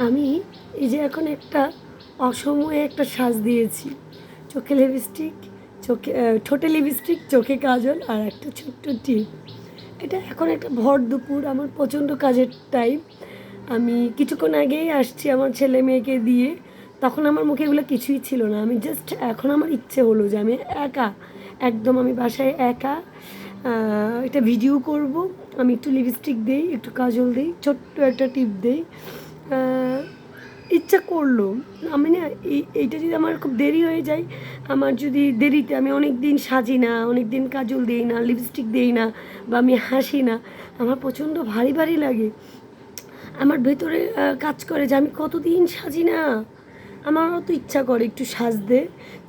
আমি এই যে এখন একটা অসময়ে একটা সাজ দিয়েছি, চোখে লিপস্টিক, চোখে ঠোঁটে লিপস্টিক, চোখে কাজল আর একটা ছোট্ট টিপ। এটা এখন একটা ভর দুপুর, আমার প্রচণ্ড কাজের টাইম। আমি কিছুক্ষণ আগেই আসছি আমার ছেলে মেয়েকে দিয়ে। তখন আমার মুখে এগুলো কিছুই ছিল না। আমি জাস্ট এখন আমার ইচ্ছে হলো যে আমি একা, একদম আমি বাসায় একা একটা ভিডিও করব। আমি একটু লিপস্টিক দিই, একটু কাজল দিই, ছোট্ট একটা টিপ দিই। ইচ্ছা করলো। আমি না এইটা যদি আমার খুব দেরি হয়ে যায়, আমার যদি দেরিতে আমি অনেক দিন সাজি না, অনেক দিন কাজল দিই না, লিপস্টিক দিই না, বা আমি হাসি না, আমার প্রচণ্ড ভারী ভারী লাগে। আমার ভেতরে কাজ করে যে আমি কতদিন সাজি না। আমারও তো ইচ্ছা করে একটু সাজতে।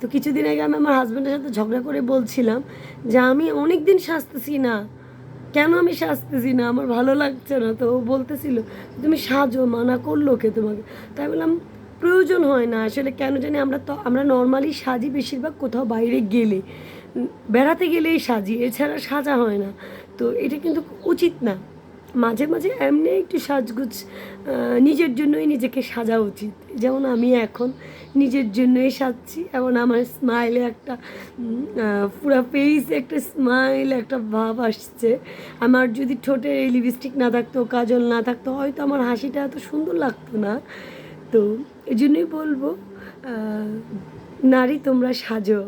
তো কিছুদিন আগে আমি আমার হাজব্যান্ডের সাথে ঝগড়া করে বলছিলাম যে আমি অনেক দিন সাজতেছি না, কেন আমি সাজতেছি না, আমার ভালো লাগছে না। তো ও বলতেছিল তুমি সাজো, মানা করলো কে তোমাকে? তাই বললাম প্রয়োজন হয় না আসলে, কেন জানি আমরা নর্মালি সাজি বেশিরভাগ কোথাও বাইরে গেলে, বেড়াতে গেলেই সাজি, এছাড়া সাজা হয় না। তো এটা কিন্তু উচিত না। মাঝে মাঝে এমনি একটু সাজগোজ নিজের জন্যই নিজেকে সাজা উচিত। যেমন আমি এখন নিজের জন্যই সাজছি, এবং আমার স্মাইলে একটা পুরো ফেসে একটা স্মাইল, একটা ভাব আসছে। আমার যদি ঠোঁটে এই লিপস্টিক না থাকতো, কাজল না থাকতো, হয়তো আমার হাসিটা এত সুন্দর লাগতো না। তো এই জন্যই বলবো, নারী তোমরা সাজো।